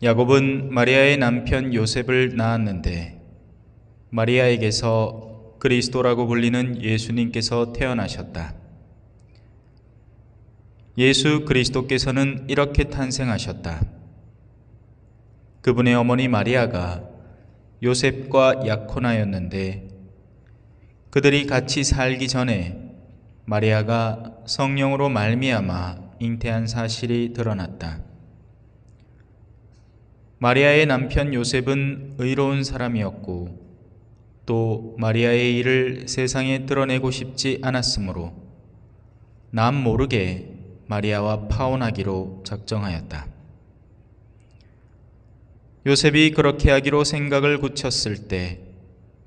야곱은 마리아의 남편 요셉을 낳았는데 마리아에게서 그리스도라고 불리는 예수님께서 태어나셨다. 예수 그리스도께서는 이렇게 탄생하셨다. 그분의 어머니 마리아가 요셉과 약혼하였는데 그들이 같이 살기 전에 마리아가 성령으로 말미암아 잉태한 사실이 드러났다. 마리아의 남편 요셉은 의로운 사람이었고 또 마리아의 일을 세상에 드러내고 싶지 않았으므로 남 모르게 마리아와 파혼하기로 작정하였다. 요셉이 그렇게 하기로 생각을 굳혔을 때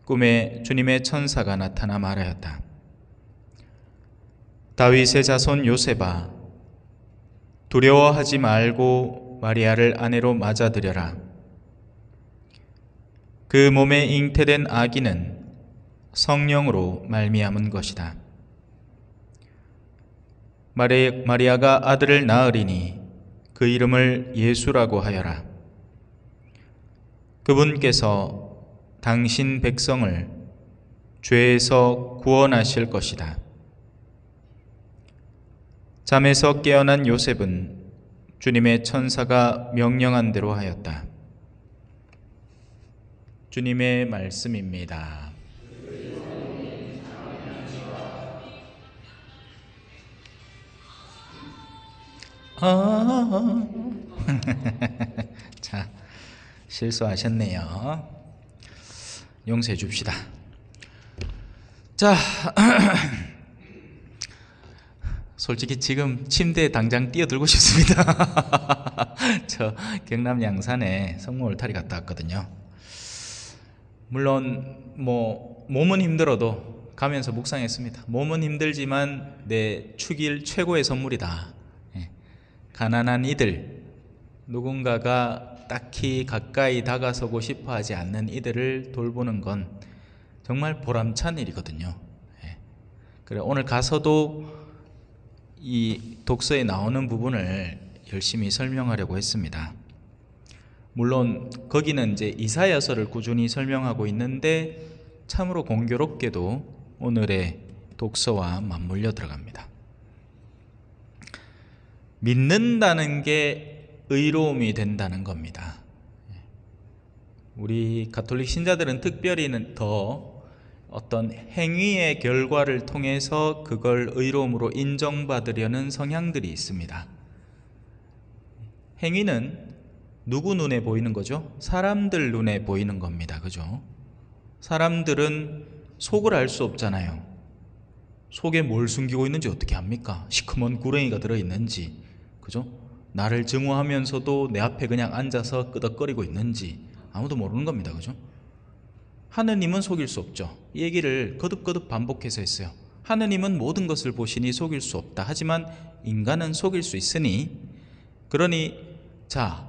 꿈에 주님의 천사가 나타나 말하였다. 다윗의 자손 요셉아, 두려워하지 말고 마리아를 아내로 맞아들여라. 그 몸에 잉태된 아기는 성령으로 말미암은 것이다. 마리아가 아들을 낳으리니 그 이름을 예수라고 하여라. 그분께서 당신 백성을 죄에서 구원하실 것이다. 잠에서 깨어난 요셉은 주님의 천사가 명령한 대로 하였다. 주님의 말씀입니다. 자, 실수하셨네요. 용서해 줍시다. 자, 솔직히 지금 침대에 당장 뛰어들고 싶습니다. 저 경남 양산에 성모 울타리 갔다 왔거든요. 물론 몸은 힘들어도 가면서 묵상했습니다. 몸은 힘들지만 내 축일 최고의 선물이다. 가난한 이들, 누군가가 딱히 가까이 다가서고 싶어 하지 않는 이들을 돌보는 건 정말 보람찬 일이거든요. 그래, 오늘 가서도 이 독서에 나오는 부분을 열심히 설명하려고 했습니다. 물론 거기는 이제 이사야서를 꾸준히 설명하고 있는데 참으로 공교롭게도 오늘의 독서와 맞물려 들어갑니다. 믿는다는 게 의로움이 된다는 겁니다. 우리 가톨릭 신자들은 특별히는 더 어떤 행위의 결과를 통해서 그걸 의로움으로 인정받으려는 성향들이 있습니다. 행위는 누구 눈에 보이는 거죠? 사람들 눈에 보이는 겁니다. 그죠? 사람들은 속을 알 수 없잖아요. 속에 뭘 숨기고 있는지 어떻게 압니까? 시커먼 구렁이가 들어있는지, 그죠? 나를 증오하면서도 내 앞에 그냥 앉아서 끄덕거리고 있는지 아무도 모르는 겁니다. 그죠? 하느님은 속일 수 없죠. 이 얘기를 거듭거듭 반복해서 했어요. 하느님은 모든 것을 보시니 속일 수 없다. 하지만 인간은 속일 수 있으니, 그러니 자,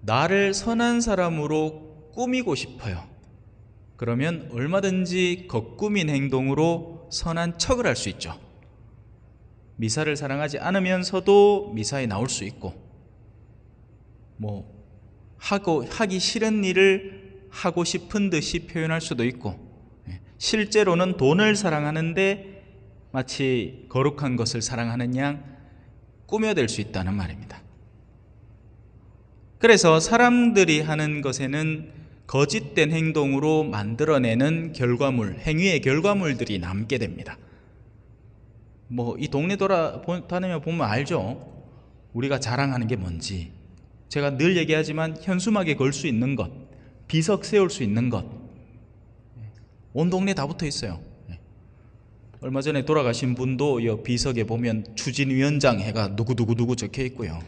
나를 선한 사람으로 꾸미고 싶어요. 그러면 얼마든지 겉꾸민 행동으로 선한 척을 할 수 있죠. 미사를 사랑하지 않으면서도 미사에 나올 수 있고, 하기 싫은 일을 하고 싶은 듯이 표현할 수도 있고, 실제로는 돈을 사랑하는데 마치 거룩한 것을 사랑하는 양 꾸며댈 수 있다는 말입니다. 그래서 사람들이 하는 것에는 거짓된 행동으로 만들어내는 결과물, 행위의 결과물들이 남게 됩니다. 이 동네 돌아다니며 보면 알죠? 우리가 자랑하는 게 뭔지. 제가 늘 얘기하지만 현수막에 걸 수 있는 것, 비석 세울 수 있는 것, 온 동네 다 붙어 있어요. 얼마 전에 돌아가신 분도 이 비석에 보면 추진위원장 해가 누구누구 적혀 있고요.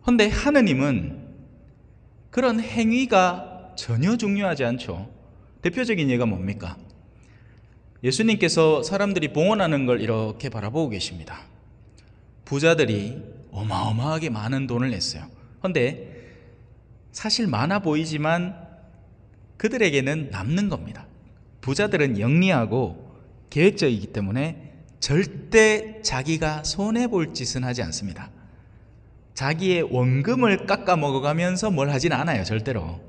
그런데 하느님은 그런 행위가 전혀 중요하지 않죠. 대표적인 예가 뭡니까? 예수님께서 사람들이 봉헌하는 걸 이렇게 바라보고 계십니다. 부자들이 어마어마하게 많은 돈을 냈어요. 그런데 사실 많아 보이지만 그들에게는 남는 겁니다. 부자들은 영리하고 계획적이기 때문에 절대 자기가 손해볼 짓은 하지 않습니다. 자기의 원금을 깎아 먹어가면서 뭘 하진 않아요. 절대로.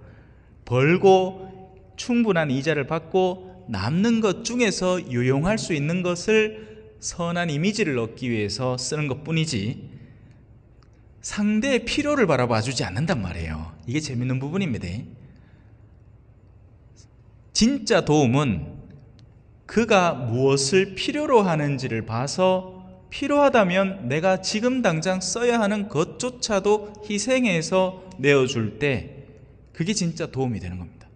벌고 충분한 이자를 받고 남는 것 중에서 유용할 수 있는 것을 선한 이미지를 얻기 위해서 쓰는 것뿐이지 상대의 필요를 바라봐 주지 않는단 말이에요. 이게 재밌는 부분입니다. 진짜 도움은 그가 무엇을 필요로 하는지를 봐서 필요하다면 내가 지금 당장 써야 하는 것조차도 희생해서 내어줄 때 그게 진짜 도움이 되는 겁니다.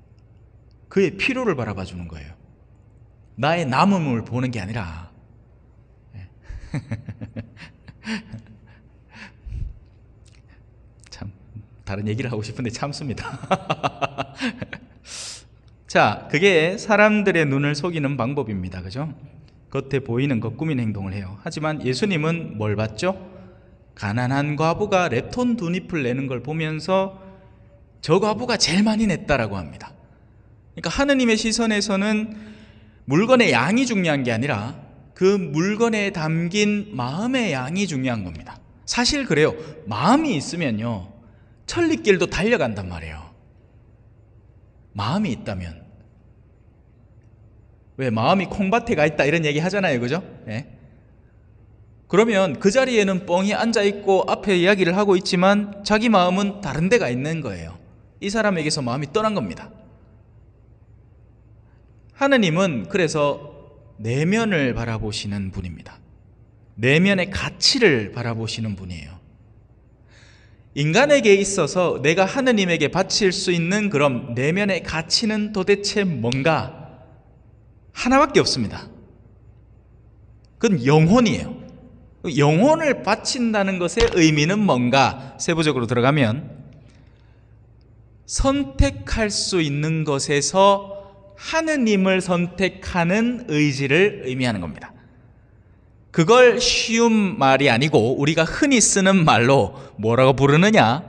그의 필요를 바라봐 주는 거예요. 나의 남음을 보는 게 아니라. 참 다른 얘기를 하고 싶은데 참습니다. 자, 그게 사람들의 눈을 속이는 방법입니다. 그죠? 겉에 보이는 것 꾸민 행동을 해요. 하지만 예수님은 뭘 봤죠? 가난한 과부가 렙톤 2잎을 내는 걸 보면서 저 과부가 제일 많이 냈다라고 합니다. 그러니까 하느님의 시선에서는 물건의 양이 중요한 게 아니라 그 물건에 담긴 마음의 양이 중요한 겁니다. 사실 그래요. 마음이 있으면요 천리길도 달려간단 말이에요. 마음이 있다면. 왜 마음이 콩밭에 가 있다 이런 얘기 하잖아요. 그죠? 예. 그러면 그 자리에는 뻥이 앉아있고 앞에 이야기를 하고 있지만 자기 마음은 다른 데가 있는 거예요. 이 사람에게서 마음이 떠난 겁니다. 하느님은 그래서 내면을 바라보시는 분입니다. 내면의 가치를 바라보시는 분이에요. 인간에게 있어서 내가 하느님에게 바칠 수 있는 그럼 내면의 가치는 도대체 뭔가? 하나밖에 없습니다. 그건 영혼이에요. 영혼을 바친다는 것의 의미는 뭔가? 세부적으로 들어가면 선택할 수 있는 것에서 하느님을 선택하는 의지를 의미하는 겁니다. 그걸 쉬운 말이 아니고 우리가 흔히 쓰는 말로 뭐라고 부르느냐?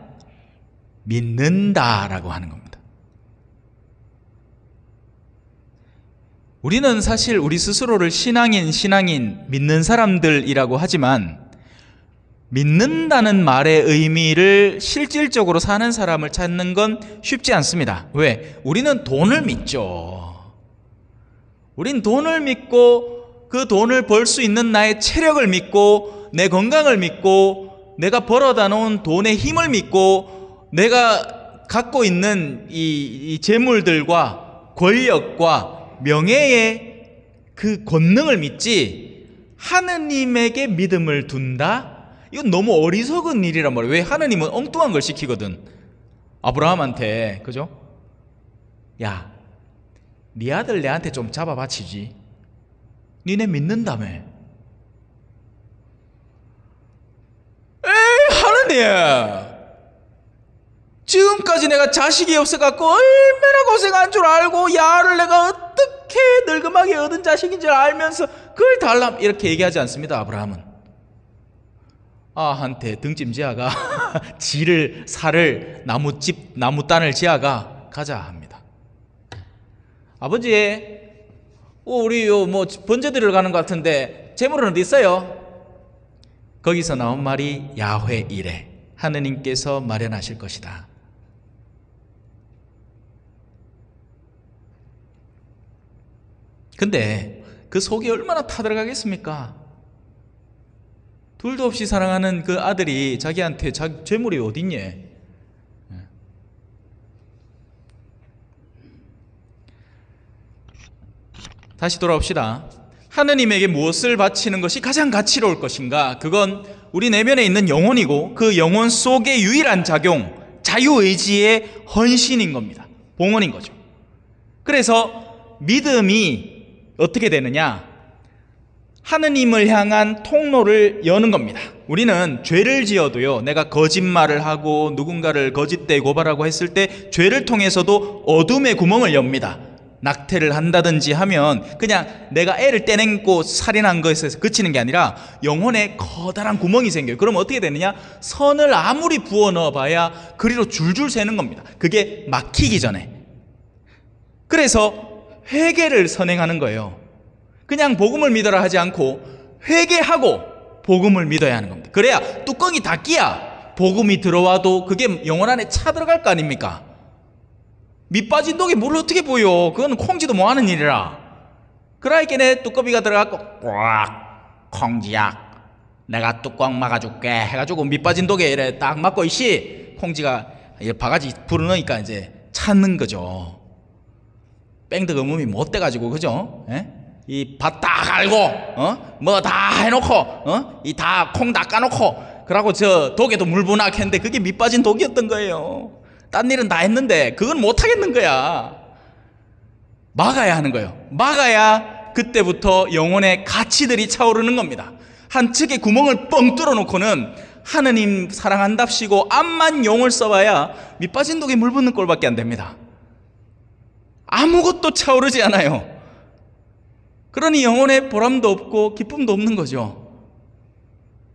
믿는다라고 하는 겁니다. 우리는 사실 우리 스스로를 신앙인, 믿는 사람들이라고 하지만 믿는다는 말의 의미를 실질적으로 사는 사람을 찾는 건 쉽지 않습니다. 왜? 우리는 돈을 믿죠. 우린 돈을 믿고 그 돈을 벌 수 있는 나의 체력을 믿고 내 건강을 믿고 내가 벌어다 놓은 돈의 힘을 믿고 내가 갖고 있는 이 재물들과 권력과 명예의 그 권능을 믿지 하느님에게 믿음을 둔다? 이건 너무 어리석은 일이란 말이에요. 왜? 하느님은 엉뚱한 걸 시키거든. 아브라함한테, 그죠? 야, 네 아들 내한테 좀 잡아 바치지. 니네 믿는다며. 에이, 하느님! 지금까지 내가 자식이 없어갖고 얼마나 고생한 줄 알고 야를 내가 어떻게 늙음하게 얻은 자식인 줄 알면서 그걸 달람 이렇게 얘기하지 않습니다. 아브라함은 아한테 등짐 지아가 지를 살을 나무단을 지아가 가자 합니다. 아버지 우리 뭐 번제 드리러 가는 것 같은데 재물은 어디 있어요? 거기서 나온 말이 야훼 이레, 하느님께서 마련하실 것이다. 근데 그 속이 얼마나 타들어가겠습니까? 둘도 없이 사랑하는 그 아들이 자기한테 재물이 어딨냐? 다시 돌아옵시다. 하느님에게 무엇을 바치는 것이 가장 가치로울 것인가? 그건 우리 내면에 있는 영혼이고 그 영혼 속의 유일한 작용, 자유의지의 헌신인 겁니다. 봉헌인 거죠. 그래서 믿음이 어떻게 되느냐? 하느님을 향한 통로를 여는 겁니다. 우리는 죄를 지어도요, 내가 거짓말을 하고 누군가를 거짓되이 고발하고 했을 때 죄를 통해서도 어둠의 구멍을 엽니다. 낙태를 한다든지 하면 그냥 내가 애를 떼내고 살인한 것에서 그치는 게 아니라 영혼에 커다란 구멍이 생겨요. 그럼 어떻게 되느냐? 선을 아무리 부어 넣어봐야 그리로 줄줄 새는 겁니다. 그게 막히기 전에. 그래서 회개를 선행하는 거예요. 그냥 복음을 믿어라 하지 않고 회개하고 복음을 믿어야 하는 겁니다. 그래야 뚜껑이 닫기야 복음이 들어와도 그게 영혼 안에 차 들어갈 거 아닙니까? 밑 빠진 독에 물 어떻게 보여? 그거는 콩쥐도 뭐하는 일이라. 그러니까 뚜껑이가 들어가고 꽉 콩쥐야 내가 뚜껑 막아줄게 해가지고 밑 빠진 독에 이래 딱 막고 이씨 콩쥐가 바가지 불어넣으니까 이제 찾는 거죠. 뺑덕 어묵이 못 돼가지고 그죠? 이 밭 다 갈고 뭐 다 해놓고 이 다 콩 다 까놓고 그러고 저 독에도 물 부나 했는데 그게 밑 빠진 독이었던 거예요. 딴 일은 다 했는데 그건 못 하겠는 거야. 막아야 하는 거예요. 막아야 그때부터 영혼의 가치들이 차오르는 겁니다. 한측에 구멍을 뻥 뚫어 놓고는 하느님 사랑한답시고 암만 용을 써봐야 밑 빠진 독에 물 붓는 꼴밖에 안 됩니다. 아무것도 차오르지 않아요. 그러니 영혼의 보람도 없고 기쁨도 없는 거죠.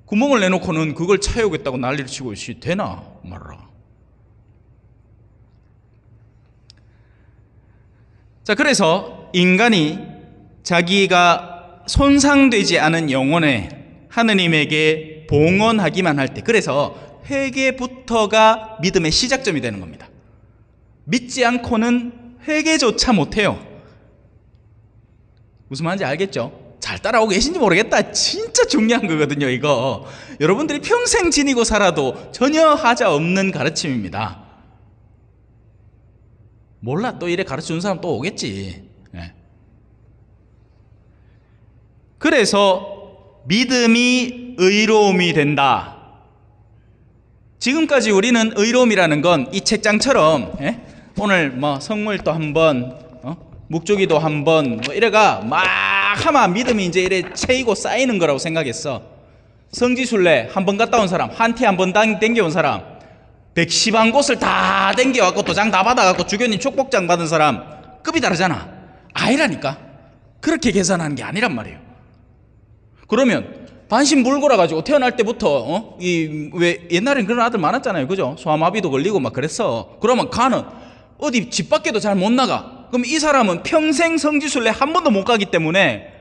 구멍을 내놓고는 그걸 차오겠다고 난리를 치고 있이 되나 말라. 자, 그래서 인간이 자기가 손상되지 않은 영혼에 하느님에게 봉헌하기만 할 때, 그래서 회개부터가 믿음의 시작점이 되는 겁니다. 믿지 않고는 회개조차 못해요. 무슨 말인지 알겠죠? 잘 따라오고 계신지 모르겠다. 진짜 중요한 거거든요, 이거. 여러분들이 평생 지니고 살아도 전혀 하자 없는 가르침입니다. 몰라, 또 이래 가르쳐준 사람 또 오겠지. 그래서 믿음이 의로움이 된다. 지금까지 우리는 의로움이라는 건 이 책장처럼 오늘 뭐 성물도 한번 묵주기도 한번 뭐 이래가 막 하면 믿음이 이제 이래 채이고 쌓이는 거라고 생각했어. 성지순례 한 번 갔다 온 사람, 한티 한 번 댕겨온 사람, 110한 곳을 다 댕겨갖고 도장 다 받아갖고 주교님 축복장 받은 사람 급이 다르잖아. 아니라니까. 그렇게 계산하는 게 아니란 말이에요. 그러면 반신불고라 가지고 태어날 때부터 왜 옛날엔 그런 아들 많았잖아요, 그죠? 소아마비도 걸리고 막 그랬어. 그러면 가는 어디 집 밖에도 잘 못 나가. 그럼 이 사람은 평생 성지순례 한 번도 못 가기 때문에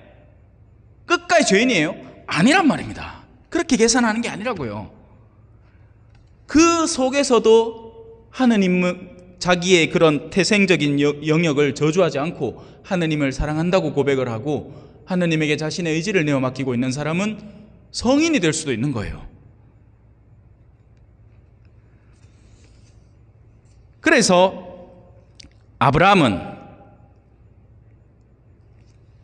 끝까지 죄인이에요? 아니란 말입니다. 그렇게 계산하는 게 아니라고요. 그 속에서도 하느님은 자기의 그런 태생적인 영역을 저주하지 않고 하느님을 사랑한다고 고백을 하고 하느님에게 자신의 의지를 내어 맡기고 있는 사람은 성인이 될 수도 있는 거예요. 그래서 아브라함은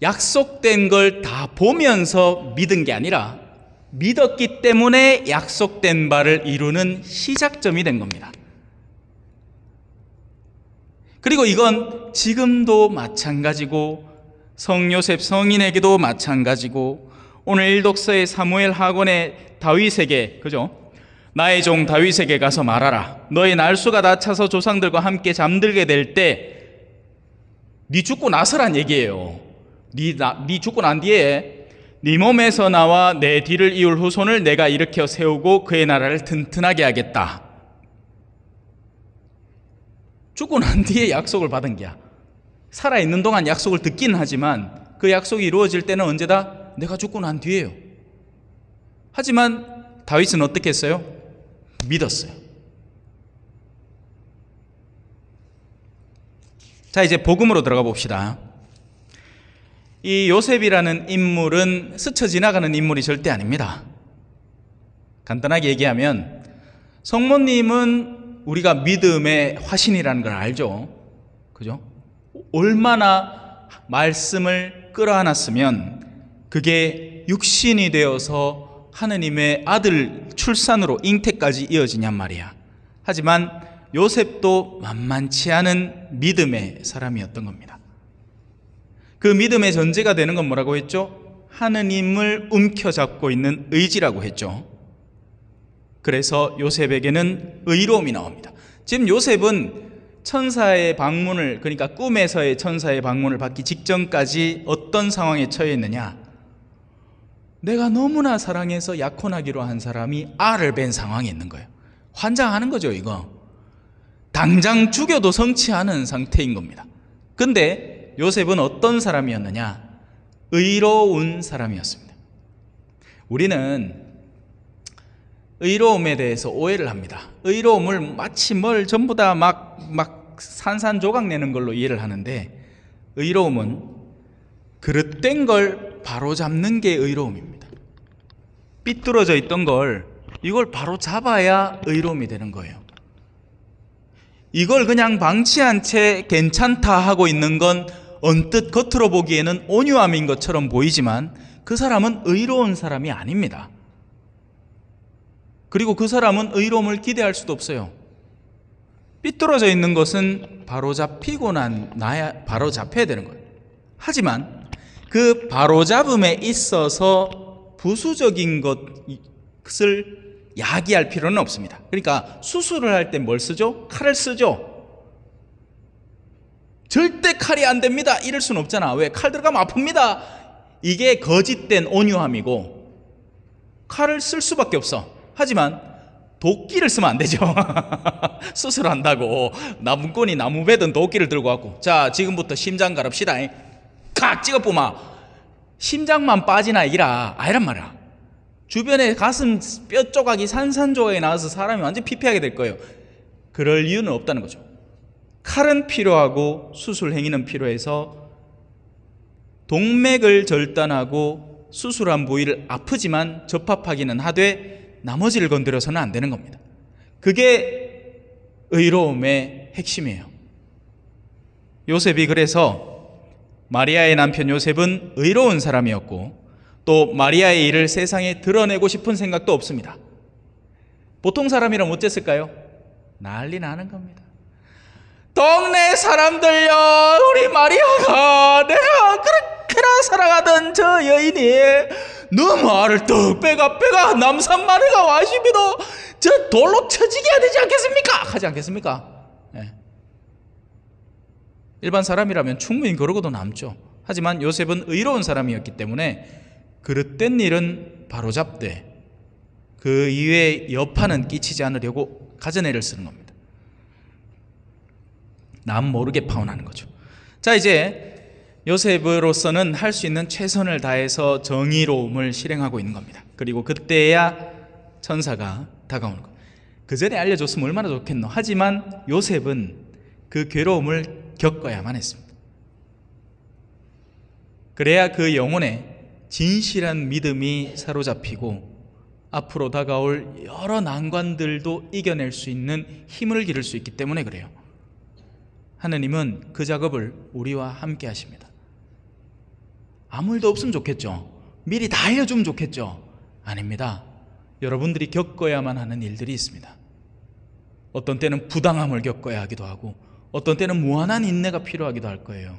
약속된 걸 다 보면서 믿은 게 아니라 믿었기 때문에 약속된 바를 이루는 시작점이 된 겁니다. 그리고 이건 지금도 마찬가지고 성요셉 성인에게도 마찬가지고 오늘 일독서의 사무엘 하곤의 다윗에게, 그죠? 나의 종 다윗에게 가서 말하라. 너의 날수가 다 차서 조상들과 함께 잠들게 될 때 네 죽고 나서란 얘기예요. 네 죽고 난 뒤에 네 몸에서 나와 내 뒤를 이을 후손을 내가 일으켜 세우고 그의 나라를 튼튼하게 하겠다. 죽고 난 뒤에 약속을 받은 게야. 살아있는 동안 약속을 듣긴 하지만 그 약속이 이루어질 때는 언제다? 내가 죽고 난 뒤에요. 하지만 다윗은 어떻게 했어요? 믿었어요. 자, 이제 복음으로 들어가 봅시다. 이 요셉이라는 인물은 스쳐 지나가는 인물이 절대 아닙니다. 간단하게 얘기하면 성모님은 우리가 믿음의 화신이라는 걸 알죠. 그죠? 얼마나 말씀을 끌어안았으면 그게 육신이 되어서 하느님의 아들 출산으로 잉태까지 이어지냔 말이야. 하지만 요셉도 만만치 않은 믿음의 사람이었던 겁니다. 그 믿음의 전제가 되는 건 뭐라고 했죠? 하느님을 움켜잡고 있는 의지라고 했죠. 그래서 요셉에게는 의로움이 나옵니다. 지금 요셉은 천사의 방문을, 그러니까 꿈에서의 천사의 방문을 받기 직전까지 어떤 상황에 처해 있느냐? 내가 너무나 사랑해서 약혼하기로 한 사람이 알을 뵌 상황에 있는 거예요. 환장하는 거죠, 이거. 당장 죽여도 성취하는 상태인 겁니다. 근데 요셉은 어떤 사람이었느냐? 의로운 사람이었습니다. 우리는 의로움에 대해서 오해를 합니다. 의로움을 마치 뭘 전부 다 막 산산조각 내는 걸로 이해를 하는데, 의로움은 그릇된 걸 바로잡는 게 의로움입니다. 삐뚤어져 있던 걸 이걸 바로 잡아야 의로움이 되는 거예요. 이걸 그냥 방치한 채 괜찮다 하고 있는 건 언뜻 겉으로 보기에는 온유함인 것처럼 보이지만 그 사람은 의로운 사람이 아닙니다. 그리고 그 사람은 의로움을 기대할 수도 없어요. 삐뚤어져 있는 것은 바로잡히고 나야 바로잡혀야 되는 거예요. 하지만 그 바로잡음에 있어서 부수적인 것을 야기할 필요는 없습니다. 그러니까 수술을 할 때 뭘 쓰죠? 칼을 쓰죠. 절대 칼이 안 됩니다 이럴 수는 없잖아. 왜? 칼 들어가면 아픕니다. 이게 거짓된 온유함이고 칼을 쓸 수밖에 없어. 하지만 도끼를 쓰면 안 되죠. 수술한다고 나무꾼이 나무배든 도끼를 들고 왔고, 자 지금부터 심장 가릅시다. 칵 찍어보마. 심장만 빠지나 이라 아니란 말이야. 주변에 가슴 뼈 조각이 산산조각이 나와서 사람이 완전 피폐하게 될 거예요. 그럴 이유는 없다는 거죠. 칼은 필요하고 수술 행위는 필요해서 동맥을 절단하고 수술한 부위를 아프지만 접합하기는 하되 나머지를 건드려서는 안 되는 겁니다. 그게 의로움의 핵심이에요. 요셉이 그래서 마리아의 남편 요셉은 의로운 사람이었고 또 마리아의 일을 세상에 드러내고 싶은 생각도 없습니다. 보통 사람이라면 어땠을까요? 난리 나는 겁니다. 동네 사람들요, 우리 마리아가 내가 그렇게나 사랑하던 저 여인이 너무 알을 떡 빼가 남산마네가 와시비도 저 돌로 쳐지게 해야 되지 않겠습니까? 하지 않겠습니까? 네. 일반 사람이라면 충분히 그러고도 남죠. 하지만 요셉은 의로운 사람이었기 때문에 그릇된 일은 바로잡되 그 이외의 여파는 끼치지 않으려고 가전애를 쓰는 겁니다. 남 모르게 파혼하는 거죠. 자, 이제 요셉으로서는 할 수 있는 최선을 다해서 정의로움을 실행하고 있는 겁니다. 그리고 그때야 천사가 다가오는 거예요. 그 전에 알려줬으면 얼마나 좋겠노. 하지만 요셉은 그 괴로움을 겪어야만 했습니다. 그래야 그 영혼에 진실한 믿음이 사로잡히고 앞으로 다가올 여러 난관들도 이겨낼 수 있는 힘을 기를 수 있기 때문에 그래요. 하느님은 그 작업을 우리와 함께 하십니다. 아무 일도 없으면 좋겠죠. 미리 다 알려주면 좋겠죠. 아닙니다. 여러분들이 겪어야만 하는 일들이 있습니다. 어떤 때는 부당함을 겪어야 하기도 하고 어떤 때는 무한한 인내가 필요하기도 할 거예요.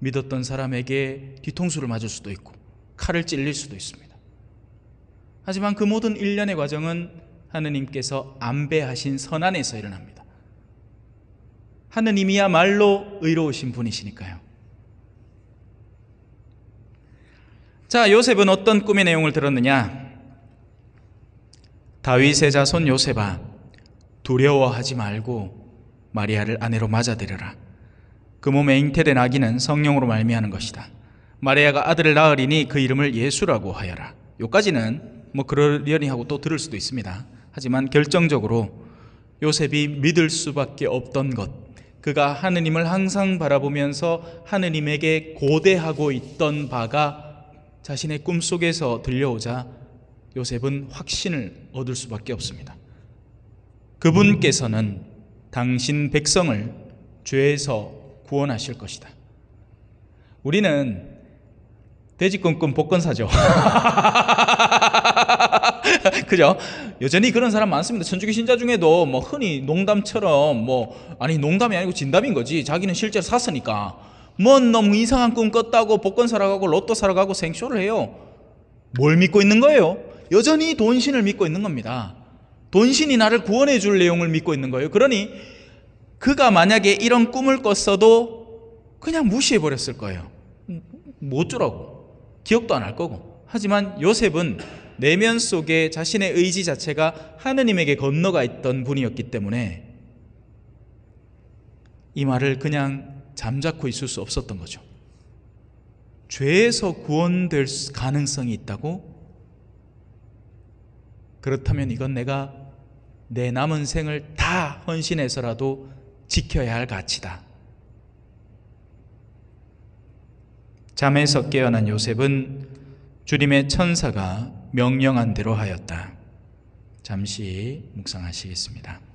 믿었던 사람에게 뒤통수를 맞을 수도 있고 칼을 찔릴 수도 있습니다. 하지만 그 모든 일련의 과정은 하느님께서 안배하신 선안에서 일어납니다. 하느님이야말로 의로우신 분이시니까요. 자, 요셉은 어떤 꿈의 내용을 들었느냐? 다윗의 자손 요셉아, 두려워하지 말고 마리아를 아내로 맞아들여라. 그 몸에 잉태된 아기는 성령으로 말미암는 것이다. 마리아가 아들을 낳으리니 그 이름을 예수라고 하여라. 요까지는 뭐 그러려니 하고 또 들을 수도 있습니다. 하지만 결정적으로 요셉이 믿을 수밖에 없던 것, 그가 하느님을 항상 바라보면서 하느님에게 고대하고 있던 바가 자신의 꿈속에서 들려오자 요셉은 확신을 얻을 수밖에 없습니다. 그분께서는 당신 백성을 죄에서 구원하실 것이다. 우리는 돼지 꿈꾼 복권사죠. 그죠? 여전히 그런 사람 많습니다. 천주교 신자 중에도 뭐 흔히 농담처럼 아니 농담이 아니고 진담인 거지. 자기는 실제로 샀으니까. 뭔 너무 이상한 꿈 꿨다고 복권 사러 가고 로또 사러 가고 생쇼를 해요. 뭘 믿고 있는 거예요? 여전히 돈신을 믿고 있는 겁니다. 돈신이 나를 구원해 줄 내용을 믿고 있는 거예요. 그러니 그가 만약에 이런 꿈을 꿨어도 그냥 무시해 버렸을 거예요. 못 주라고. 기억도 안 할 거고. 하지만 요셉은 내면 속에 자신의 의지 자체가 하느님에게 건너가 있던 분이었기 때문에 이 말을 그냥 잠자코 있을 수 없었던 거죠. 죄에서 구원될 가능성이 있다고? 그렇다면 이건 내가 내 남은 생을 다 헌신해서라도 지켜야 할 가치다. 잠에서 깨어난 요셉은 주님의 천사가 명령한 대로 하였다. 잠시 묵상하시겠습니다.